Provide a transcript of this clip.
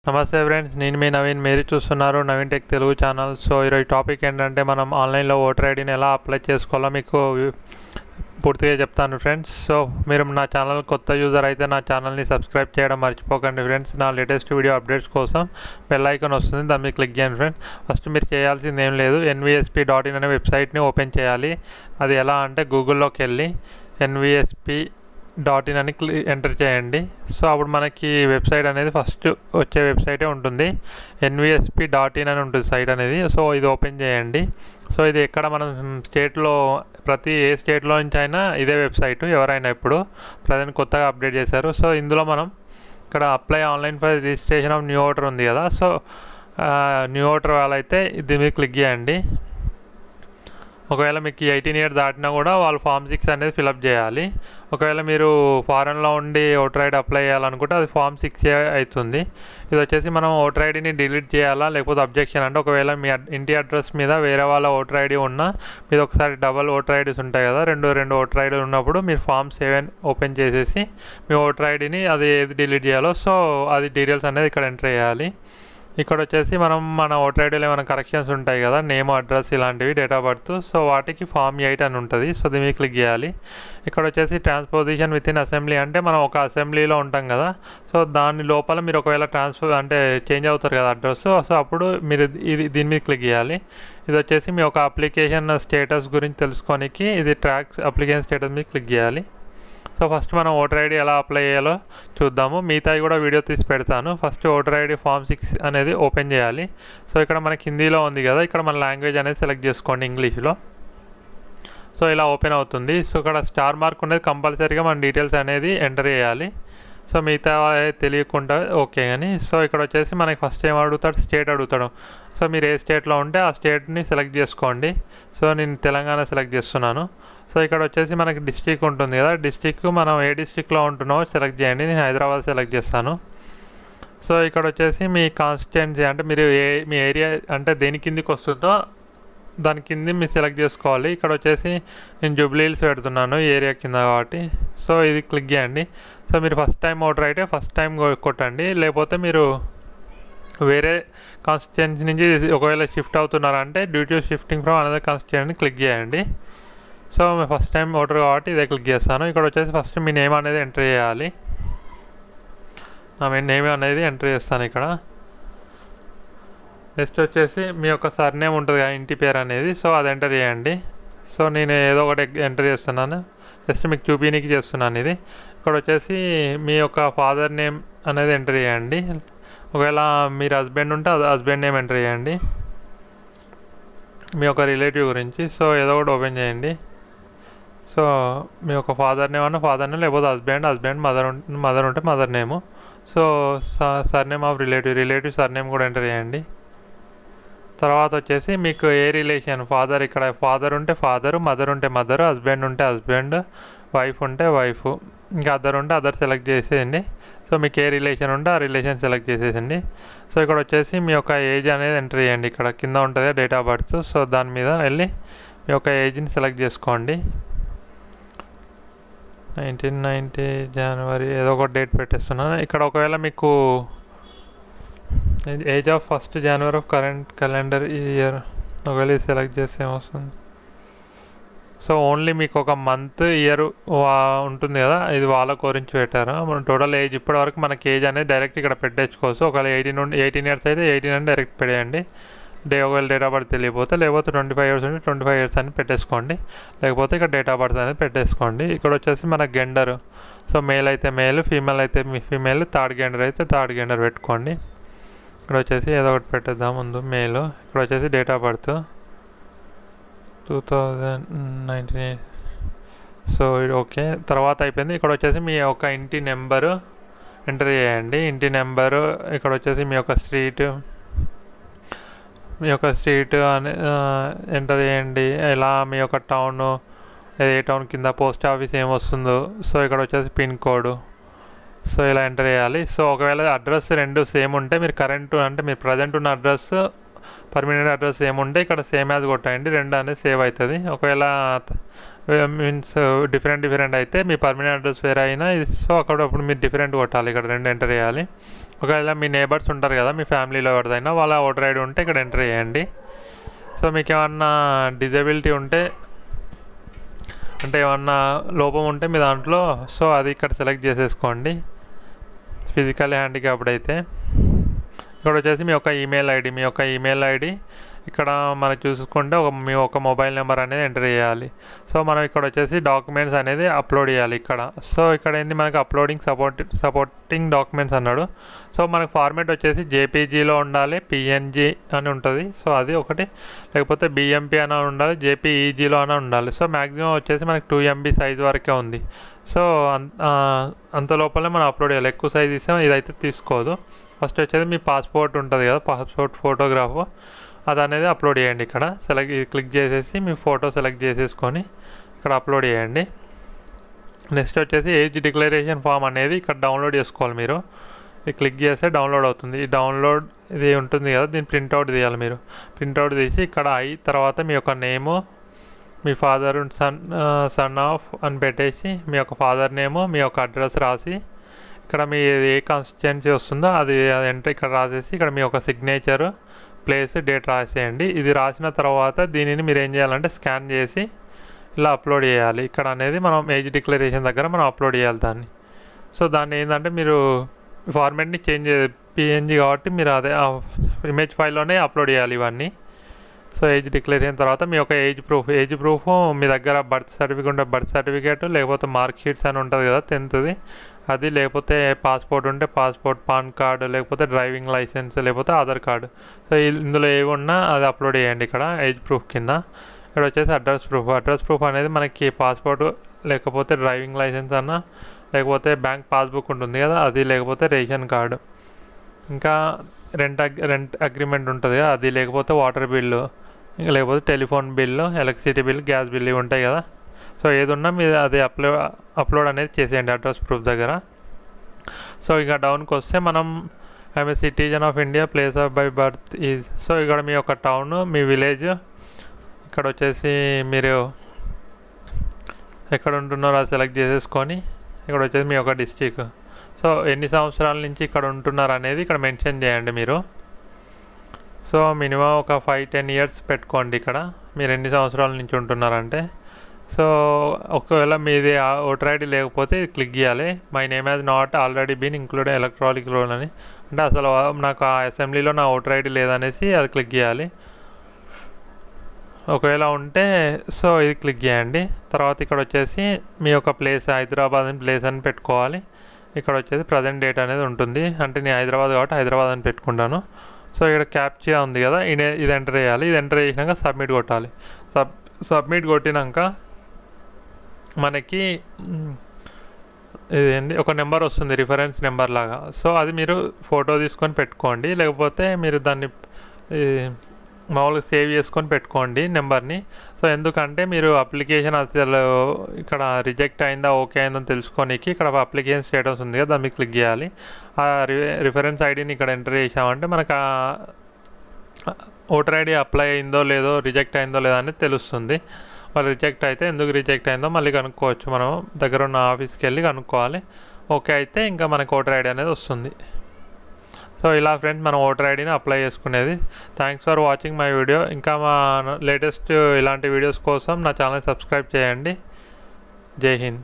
నమస్తే ఫ్రెండ్స్, నేను మీ నవీన్. మీరు చూస్తున్నారు Naveen tech Telugu channel. So ఈరోజు టాపిక్ ఏంటంటే మనం ఆన్లైన్లో ఓటర్ ఐడిని ఎలా అప్లై చేసుకోవాలో మీకు పూర్తిగా చెప్తాను ఫ్రెండ్స్. సో మీరు నా ఛానల్ కొత్త యూజర్ అయితే నా ఛానల్ని సబ్స్క్రైబ్ చేయడం మర్చిపోకండి ఫ్రెండ్స్. నా లేటెస్ట్ వీడియో అప్డేట్స్ కోసం బెల్ ఐకాన్ వస్తుంది, దాన్ని మీద క్లిక్ చేయండి ఫ్రెండ్స్. ఫస్ట్ మీరు చేయాల్సింది ఏం లేదు, nvsp.in అనే వెబ్సైట్ని ఓపెన్ చేయాలి. అది ఎలా అంటే గూగుల్లోకి వెళ్ళి nvsp.in అని ఎంటర్ చేయండి. సో అప్పుడు మనకి వెబ్సైట్ అనేది ఫస్ట్ వచ్చే వెబ్సైటే ఉంటుంది, nvsp.in అని ఉంటుంది సైట్ అనేది. సో ఇది ఓపెన్ చేయండి. సో ఇది ఎక్కడ మనం స్టేట్లో ఏ స్టేట్లో నుంచి అయినా ఇదే వెబ్సైట్, ఎవరైనా ఇప్పుడు ప్రజెంట్ కొత్తగా అప్డేట్ చేశారు. సో ఇందులో మనం ఇక్కడ apply online for registration of new voter ఉంది కదా. సో న్యూ ఓటర్ వాళ్ళైతే దీని మీద క్లిక్ చేయండి. ఒకవేళ మీకు 18 ఇయర్స్ దాటినా కూడా వాళ్ళు ఫామ్ 6 అనేది ఫిలప్ చేయాలి. ఒకవేళ మీరు ఫారెన్లో ఉండి ఓటర్ ఐడి అప్లై చేయాలనుకుంటే అది ఫామ్ 6A అవుతుంది. ఇది వచ్చేసి మనం ఓటర్ ఐడిని డిలీట్ చేయాలా లేకపోతే అబ్జెక్షన్ అంటే ఒకవేళ మీ ఇంటి అడ్రస్ మీద వేరే వాళ్ళ ఓటర్ ఐడి ఉన్నా మీరు ఒకసారి డబల్ ఓటర్ ఐడీస్ ఉంటాయి కదా, రెండు ఓటర్ ఐడీలు ఉన్నప్పుడు మీరు ఫామ్ 7 ఓపెన్ చేసేసి మీ ఓటర్ ఐడిని అది ఏది డిలీట్ చేయాలో సో అది డీటెయిల్స్ అనేది ఇక్కడ ఎంటర్ చేయాలి. ఇక్కడ వచ్చేసి మన ఓటర్ ఐడీలో ఏమైనా కరెక్షన్స్ ఉంటాయి కదా, నేమ్, అడ్రస్ ఇలాంటివి, డేట్ ఆఫ్ బర్త్, సో వాటికి ఫామ్ 8 అని ఉంటుంది. సో దీన్ని క్లిక్ చేయాలి. ఇక్కడ వచ్చేసి ట్రాన్స్పోజిషన్ విత్ ఇన్ అసెంబ్లీ అంటే మనం ఒక అసెంబ్లీలో ఉంటాం కదా, సో దాని లోపల మీరు ఒకవేళ చేంజ్ అవుతారు కదా అడ్రస్, సో అప్పుడు మీరు దీని మీద క్లిక్ చేయాలి. ఇది వచ్చేసి మీ ఒక అప్లికేషన్ స్టేటస్ గురించి తెలుసుకోనికి ఇది ట్రాక్ అప్లికేషన్ స్టేటస్ మీద క్లిక్ చేయాలి. సో ఫస్ట్ మనం ఓటర్ ఐడి ఎలా అప్లై చేయాలో చూద్దాము, మిగతాయి కూడా వీడియో తీసి పెడతాను. ఫస్ట్ ఓటర్ ఐడి ఫామ్ 6 అనేది ఓపెన్ చేయాలి. సో ఇక్కడ మనకి హిందీలో ఉంది కదా, ఇక్కడ మన లాంగ్వేజ్ అనేది సెలెక్ట్ చేసుకోండి ఇంగ్లీష్లో. సో ఇలా ఓపెన్ అవుతుంది. సో ఇక్కడ స్టార్ మార్క్ అనేది కంపల్సరీగా మన డీటెయిల్స్ అనేది ఎంటర్ చేయాలి. సో మిగతా తెలియకుండా ఓకే అని. సో ఇక్కడ వచ్చేసి మనకి ఫస్ట్ ఏం అడుగుతాడు, స్టేట్ అడుగుతాడు. సో మీరు ఏ స్టేట్లో ఉంటే ఆ స్టేట్ని సెలెక్ట్ చేసుకోండి. సో నేను తెలంగాణ సెలెక్ట్ చేస్తున్నాను. సో ఇక్కడ వచ్చేసి మనకి డిస్ట్రిక్ట్ ఉంటుంది కదా, డిస్ట్రిక్ట్ మనం ఏ డిస్ట్రిక్ట్లో ఉంటున్నామో సెలెక్ట్ చేయండి. నేను హైదరాబాద్ సెలెక్ట్ చేస్తాను. సో ఇక్కడ వచ్చేసి మీ కాన్స్టిట్యుయెన్సీ అంటే మీరు మీ ఏరియా అంటే దేని కిందికి వస్తుందో దాని కింద మీరు సెలెక్ట్ చేసుకోవాలి. ఇక్కడ వచ్చేసి నేను జూబ్లీ హిల్స్ పెడుతున్నాను ఏరియా కింద కాబట్టి. సో ఇది క్లిక్ చేయండి. సో మీరు ఫస్ట్ టైం ఓటర్ అయితే ఫస్ట్ టైం కొట్టండి, లేకపోతే మీరు వేరే కాన్స్టిట్యుయెన్సీ నుంచి ఒకవేళ షిఫ్ట్ అవుతున్నారంటే due to shifting from another constituency click చేయండి. సో ఫస్ట్ టైం ఓటర్ కాబట్టి ఇదే క్లిక్ చేస్తాను. ఇక్కడ వచ్చేసి ఫస్ట్ మీ నేమ్ అనేది ఎంటర్ చేయాలి. మీ నేమ్ అనేది ఎంటర్ చేస్తాను ఇక్కడ. నెక్స్ట్ వచ్చేసి మీ యొక్క సర్నేమ్ ఉంటుంది కదా, ఇంటి పేరు అనేది, సో అది ఎంటర్ చేయండి. సో నేను ఏదో ఒకటి ఎంటర్ చేస్తున్నాను, జస్ట్ మీకు చూపించడానికి చేస్తున్నాను ఇది. ఇక్కడ వచ్చేసి మీ యొక్క ఫాదర్ నేమ్ అనేది ఎంటర్ చేయండి. ఒకవేళ మీరు హస్బెండ్ ఉంటే అది హస్బెండ్ నేమ్ ఎంటర్ చేయండి, మీ యొక్క రిలేటివ్ గురించి. సో ఏదో ఒకటి ఓపెన్ చేయండి. సో మీ యొక్క ఫాదర్ నేమ్ అన్న ఫాదర్ నేమ్, లేకపోతే హస్బెండ్, మదర్ ఉంటే mother name. So surname of relative surname కూడా ఎంటర్ చేయండి. తర్వాత వచ్చేసి మీకు ఏ రిలేషన్ ఫాదర్, ఇక్కడ ఫాదర్ ఉంటే ఫాదరు, మదర్ ఉంటే మదరు, హస్బెండ్ ఉంటే హస్బెండ్, వైఫ్ ఉంటే వైఫ్, ఇంకా అదర్ ఉంటే అదర్ సెలెక్ట్ చేసేయండి. సో మీకు ఏ రిలేషన్ ఉంటే ఆ రిలేషన్ సెలెక్ట్ చేసేసండి. సో ఇక్కడ వచ్చేసి మీ యొక్క ఏజ్ అనేది ఎంటర్ చేయండి. ఇక్కడ కింద ఉంటుంది డేట్ ఆఫ్ బర్త్, సో దాని మీద వెళ్ళి మీ యొక్క ఏజ్ని సెలెక్ట్ చేసుకోండి. 1990 జనవరి ఏదో ఒక డేట్ పెట్టేస్తున్నాను. ఇక్కడ ఒకవేళ మీకు age of 1 January of current calendar year ఒకవేళ సెలెక్ట్ చేస్తే ఏమొస్తుంది. సో ఓన్లీ మీకు ఒక మంత్ ఇయర్ ఉంటుంది కదా, ఇది వాళ్ళ గురించి పెట్టారు. మనం టోటల్ ఏజ్ ఇప్పటివరకు మనకి ఏజ్ అనేది డైరెక్ట్ ఇక్కడ పెట్టేసుకోవచ్చు. ఒకవేళ 18 ఇయర్స్ అయితే 18 అని డైరెక్ట్ పెట్టేయండి. ఒకవేళ డేట్ ఆఫ్ బర్త్ తెలియకపోతే, లేకపోతే 25 ఇయర్స్ ఉంటే 25 ఇయర్స్ అని పెట్టేసుకోండి, లేకపోతే ఇక్కడ డేట్ ఆఫ్ బర్త్ అనేది పెట్టేసుకోండి. ఇక్కడ వచ్చేసి మన జెండర్, సో మేల్ అయితే మేల్, ఫీమేల్ అయితే ఫీమేల్, థర్డ్ జెండర్ అయితే థర్డ్ జెండర్ పెట్టుకోండి. ఇక్కడ వచ్చేసి ఏదో ఒకటి పెట్టేద్దాం ముందు మేల్. ఇక్కడ వచ్చేసి డేట్ ఆఫ్ బర్త్ 2019. సో ఇది ఓకే, తర్వాత అయిపోయింది. ఇక్కడ వచ్చేసి మీ యొక్క ఇంటి నెంబరు ఎంటర్ చేయండి. ఇంటి నెంబరు ఇక్కడ వచ్చేసి మీ యొక్క స్ట్రీట్ అని ఎంటర్ చేయండి. ఇలా మీ యొక్క టౌన్, ఏ టౌన్ కింద పోస్ట్ ఆఫీస్ ఏమొస్తుందో, సో ఇక్కడ వచ్చేసి పిన్ కోడ్, సో ఇలా ఎంటర్ చేయాలి. సో ఒకవేళ అడ్రస్ రెండు సేమ్ ఉంటే మీరు అంటే మీరు ప్రజెంట్ ఉన్న అడ్రస్ పర్మనెంట్ అడ్రస్ ఏముంటే ఇక్కడ సేమ్ యాజ్ కొట్టండి, రెండు అనేది సేవ్ అవుతుంది. ఒకవేళ మీన్స్ డిఫరెంట్ అయితే మీ పర్మనెంట్ అడ్రస్ వేరే అయినా సో అప్పుడు మీరు డిఫరెంట్ కొట్టాలి, ఇక్కడ రెండు ఎంటర్ చేయాలి. ఒకవేళ మీ నేబర్స్ ఉంటారు కదా, మీ ఫ్యామిలీలో ఎవరిదైనా వాళ్ళ ఓటర్ ఐడి ఉంటే ఇక్కడ ఎంటర్ చేయండి. సో మీకు ఏమన్నా డిజబిలిటీ ఉంటే, అంటే ఏమన్నా లోపం ఉంటే మీ దాంట్లో, సో అది ఇక్కడ సెలెక్ట్ చేసేసుకోండి. ఫిజికల్ హ్యాండిక్యాప్డ్ అయితే ఇక్కడ వచ్చేసి మీ యొక్క ఈమెయిల్ ఐడి ఇక్కడ మనం చూసుకుంటే మీ ఒక మొబైల్ నెంబర్ అనేది ఎంటర్ చేయాలి. సో మనం ఇక్కడ వచ్చేసి డాక్యుమెంట్స్ అనేది అప్లోడ్ చేయాలి ఇక్కడ. సో ఇక్కడ ఏంది మనకి అప్లోడింగ్ సపోర్టింగ్ డాక్యుమెంట్స్ అన్నాడు. సో మనకు ఫార్మేట్ వచ్చేసి జేపీజీలో ఉండాలి, పిఎన్జీ అని ఉంటుంది. సో అది ఒకటి, లేకపోతే బిఎంపీ అని ఉండాలి, జేపీఈజీలో అని ఉండాలి. సో మ్యాక్సిమం వచ్చేసి మనకి 2 MB సైజ్ వరకే ఉంది. సో అంత లోపలే మనం అప్లోడ్ చేయాలి. ఎక్కువ సైజ్ ఇస్తాం ఇదైతే తీసుకోదు. ఫస్ట్ వచ్చేసి మీ పాస్పోర్ట్ ఉంటుంది కదా, పాస్పోర్ట్ ఫోటోగ్రాఫ్ అది అనేది అప్లోడ్ చేయండి. ఇక్కడ క్లిక్ చేసేసి మీ ఫోటో సెలెక్ట్ చేసేసుకొని ఇక్కడ అప్లోడ్ చేయండి. నెక్స్ట్ వచ్చేసి ఏజ్ డిక్లరేషన్ ఫామ్ అనేది ఇక్కడ డౌన్లోడ్ చేసుకోవాలి. మీరు ఇది క్లిక్ చేస్తే డౌన్లోడ్ అవుతుంది. ఈ డౌన్లోడ్ ఇది ఉంటుంది కదా, దీన్ని ప్రింట్అవుట్ తీయాలి. మీరు ప్రింట్అవుట్ తీసి ఇక్కడ తర్వాత మీ యొక్క నేము, మీ ఫాదర్ సన్ ఆఫ్ అని పెట్టేసి మీ యొక్క ఫాదర్ నేము, మీ యొక్క అడ్రస్ రాసి ఇక్కడ మీ ఏ కాన్స్టిట్యుయెన్సీ వస్తుందో అది ఎంటర్ ఇక్కడ రాసేసి ఇక్కడ మీ యొక్క సిగ్నేచరు, ప్లేస్, డేట్ రాసేయండి. ఇది రాసిన తర్వాత దీనిని మీరు ఏం చేయాలంటే స్కాన్ చేసి ఇలా అప్లోడ్ చేయాలి. ఇక్కడ అనేది మనం ఏజ్ డిక్లరేషన్ దగ్గర మనం అప్లోడ్ చేయాలి దాన్ని. సో దాన్ని ఏంటంటే మీరు ఫార్మాట్ని చేంజ్ పిఎన్జీ కాబట్టి మీరు అదే ఇమేజ్ ఫైల్లోనే అప్లోడ్ చేయాలి ఇవన్నీ. సో ఏజ్ డిక్లరేషన్ తర్వాత మీ యొక్క ఏజ్ ప్రూఫ్ మీ దగ్గర బర్త్ సర్టిఫికేట్ లేకపోతే మార్క్ షీట్స్ అని ఉంటుంది కదా 10th అది, లేకపోతే పాస్పోర్ట్ ఉంటే పాస్పోర్ట్, పాన్ కార్డు, లేకపోతే డ్రైవింగ్ లైసెన్స్, లేకపోతే ఆధార్ కార్డు. సో ఇందులో ఏవి ఉన్నా అది అప్లోడ్ చేయండి ఇక్కడ ఏజ్ ప్రూఫ్ కింద. ఇక్కడ వచ్చేసి అడ్రస్ ప్రూఫ్ అనేది మనకి పాస్పోర్ట్ లేకపోతే డ్రైవింగ్ లైసెన్స్ అన్నా, లేకపోతే బ్యాంక్ పాస్బుక్ ఉంటుంది కదా అది, లేకపోతే రేషన్ కార్డు, ఇంకా రెంట్ అగ్రిమెంట్ ఉంటుంది కదా అది, లేకపోతే వాటర్ బిల్లు, లేకపోతే telephone bill, electricity bill, gas bill ఇవి ఉంటాయి కదా. సో ఏది ఉన్నా మీరు అది అప్లోడ్ అనేది చేసేయండి అడ్రస్ ప్రూఫ్ దగ్గర. సో ఇక డౌన్కి వస్తే మనం I'm a citizen of India, place of by birth is. So ఇక్కడ మీ యొక్క టౌన్, మీ విలేజ్, ఇక్కడ వచ్చేసి మీరు ఎక్కడ ఉంటున్నారో అది సెలెక్ట్ చేసేసుకొని ఇక్కడ వచ్చేసి మీ యొక్క డిస్టిక్. సో ఎన్ని సంవత్సరాల నుంచి ఇక్కడ ఉంటున్నారు అనేది ఇక్కడ మెన్షన్ చేయండి మీరు. సో మినిమం ఒక 5-10 years పెట్టుకోండి ఇక్కడ మీరు ఎన్ని సంవత్సరాల నుంచి ఉంటున్నారంటే. సో ఒకవేళ మీది ఓటర్ ఐడి లేకపోతే ఇది క్లిక్ చేయాలి. My name has not already been included electronic roll అని, అంటే అసలు నాకు ఆ అసెంబ్లీలో నా ఓటర్ ఐడి లేదనేసి అది క్లిక్ చేయాలి. ఒకవేళ ఉంటే సో ఇది క్లిక్ చేయండి. తర్వాత ఇక్కడ వచ్చేసి మీ యొక్క ప్లేస్ హైదరాబాద్ అని ప్లేస్ అని పెట్టుకోవాలి. ఇక్కడ వచ్చేసి ప్రజెంట్ డేట్ అనేది ఉంటుంది, అంటే నేను హైదరాబాద్ కాబట్టి హైదరాబాద్ అని పెట్టుకుంటాను. సో ఇక్కడ క్యాప్చా ఉంది కదా, ఇది ఎంటర్ చేయాలి. ఇది ఎంటర్ చేసినాక సబ్మిట్ కొట్టాలి. సబ్మిట్ కొట్టినాక మనకి ఇదేంటి ఒక నెంబర్ వస్తుంది, రిఫరెన్స్ నెంబర్ లాగా. సో అది మీరు ఫోటో తీసుకొని పెట్టుకోండి, లేకపోతే మీరు దాన్ని మామూలుగా సేవ్ చేసుకొని పెట్టుకోండి నెంబర్ని. సో ఎందుకంటే మీరు అప్లికేషన్ అసలు ఇక్కడ రిజెక్ట్ అయిందా ఓకే అయిందని తెలుసుకోనికి ఇక్కడ అప్లికేషన్ స్టేటస్ ఉంది కదా, దాన్ని క్లిక్ చేయాలి. ఆ రిఫరెన్స్ ఐడిని ఇక్కడ ఎంటర్ చేసామంటే మనకు ఓటర్ ఐడి అప్లై అయిందో లేదో, రిజెక్ట్ అయిందో లేదో అనేది తెలుస్తుంది. వాళ్ళు రిజెక్ట్ అయితే ఎందుకు రిజెక్ట్ అయిందో మళ్ళీ కనుక్కోవచ్చు. మనం దగ్గర ఉన్న ఆఫీస్కి వెళ్ళి కనుక్కోవాలి. ఓకే అయితే ఇంకా మనకు ఓటర్ ఐడి అనేది వస్తుంది. సో ఇలా ఫ్రెండ్స్ మనం ఓటర్ ఐడిని అప్లై చేసుకునేది. Thanks for watching my video. ఇంకా మా లేటెస్ట్ ఇలాంటి వీడియోస్ కోసం నా ఛానల్ సబ్స్క్రైబ్ చేయండి. జై హింద్.